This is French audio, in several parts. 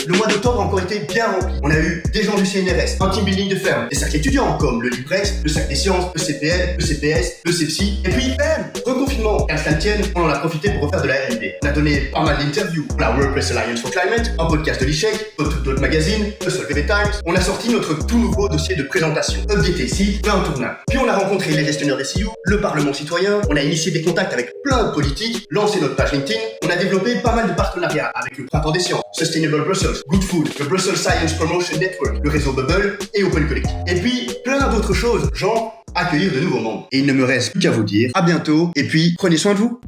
Le mois d'octobre a encore été bien rempli. On a eu des gens du CNRS, un team building de ferme, des cercles étudiants comme le Librex, le Cercle des Sciences, le CPL, le CPS, le CEPSI, et puis bam, reconfinement. Qu'à cela ne tienne, on en a profité pour refaire de la R&D. On a donné pas mal d'interviews pour la Workplace Alliance for Climate, un podcast de l'ICHEC, d'autres magazines, le Solvay Times. On a sorti notre tout nouveau dossier de présentation, updaté site, plein tournant. Puis on a rencontré les gestionnaires des CIO, le Parlement citoyen, on a initié des contacts avec plein de politiques, lancé notre page LinkedIn, on a développé pas mal de partenariats avec le Printemps des Sciences, Sustainable Brussels, Good Food, le Brussels Science Promotion Network, le réseau Bubble et Open Collective. Et puis plein d'autres choses, genre accueillir de nouveaux membres. Et il ne me reste plus qu'à vous dire à bientôt, et puis prenez soin de vous.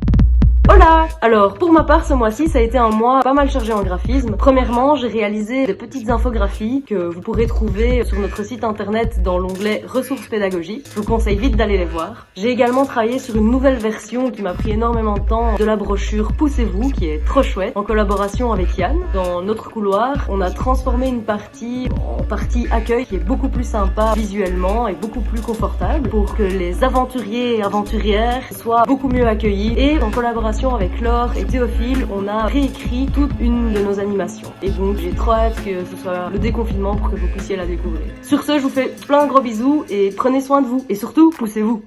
Hola! Alors, pour ma part, ce mois-ci, ça a été un mois pas mal chargé en graphisme. Premièrement, j'ai réalisé des petites infographies que vous pourrez trouver sur notre site internet dans l'onglet ressources pédagogiques. Je vous conseille vite d'aller les voir. J'ai également travaillé sur une nouvelle version qui m'a pris énormément de temps de la brochure Poussez-vous, qui est trop chouette, en collaboration avec Yann. Dans notre couloir, on a transformé une partie en partie accueil qui est beaucoup plus sympa visuellement et beaucoup plus confortable pour que les aventuriers et aventurières soient beaucoup mieux accueillis. Et en collaboration avec Laure et Théophile, on a réécrit toute une de nos animations. Et donc j'ai trop hâte que ce soit le déconfinement pour que vous puissiez la découvrir. Sur ce, je vous fais plein de gros bisous et prenez soin de vous. Et surtout, poussez-vous.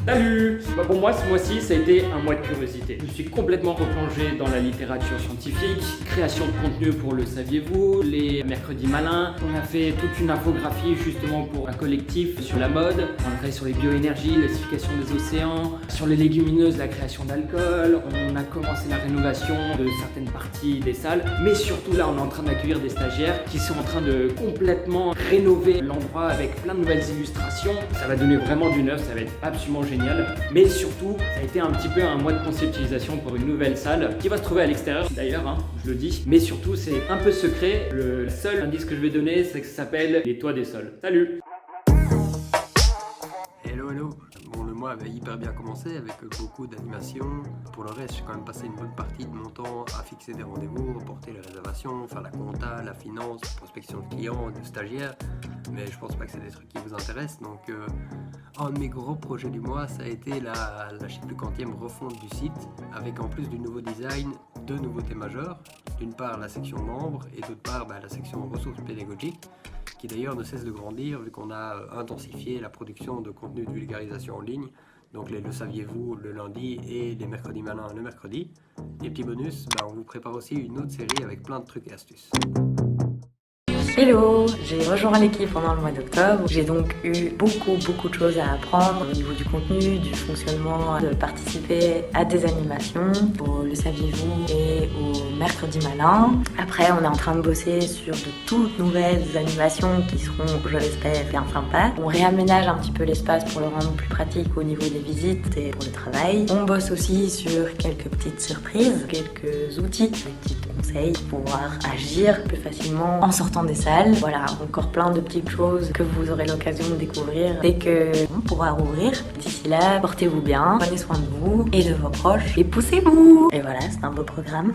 Salut! Pour moi, ce mois-ci, ça a été un mois de curiosité. Je me suis complètement replongé dans la littérature scientifique, création de contenu pour le saviez-vous, les mercredis malins. On a fait toute une infographie justement pour un collectif sur la mode. On a travaillé sur les bioénergies, l'acidification des océans, sur les légumineuses, la création d'alcool. On a commencé la rénovation de certaines parties des salles. Mais surtout là, on est en train d'accueillir des stagiaires qui sont en train de complètement rénover l'endroit avec plein de nouvelles illustrations. Ça va donner vraiment du neuf, ça va être absolument génial. Mais surtout, ça a été un petit peu un mois de conceptualisation pour une nouvelle salle qui va se trouver à l'extérieur d'ailleurs, je le dis. Mais surtout, c'est un peu secret. Le seul indice que je vais donner, c'est que ça s'appelle les toits des sols. Salut! Hello. Bon, le mois avait hyper bien commencé avec beaucoup d'animations. Pour le reste, j'ai quand même passé une bonne partie de mon temps à fixer des rendez-vous, reporter les réservations, faire la compta, la finance, la prospection de clients, de stagiaires. Mais je pense pas que c'est des trucs qui vous intéressent. Donc, un de mes gros projets du mois, ça a été la je sais plus quantième refonte du site, avec en plus du nouveau design, deux nouveautés majeures. D'une part, la section membres et d'autre part, la section ressources pédagogiques, qui d'ailleurs ne cesse de grandir vu qu'on a intensifié la production de contenu de vulgarisation en ligne, donc les Le Saviez-vous le lundi et les mercredis malins le mercredi. Et petit bonus, on vous prépare aussi une autre série avec plein de trucs et astuces. Hello, j'ai rejoint l'équipe pendant le mois d'octobre. J'ai donc eu beaucoup de choses à apprendre au niveau du contenu, du fonctionnement, de participer à des animations, au Le Saviez-vous et au Mercredi Malin. Après, on est en train de bosser sur de toutes nouvelles animations qui seront, je l'espère, bien sympas. On réaménage un petit peu l'espace pour le rendre plus pratique au niveau des visites et pour le travail. On bosse aussi sur quelques petites surprises, quelques outils, des petits conseils pour pouvoir agir plus facilement en sortant des salles. Voilà, encore plein de petites choses que vous aurez l'occasion de découvrir dès qu'on pourra rouvrir. D'ici là, portez-vous bien, prenez soin de vous et de vos proches et poussez-vous. Et voilà, c'est un beau programme.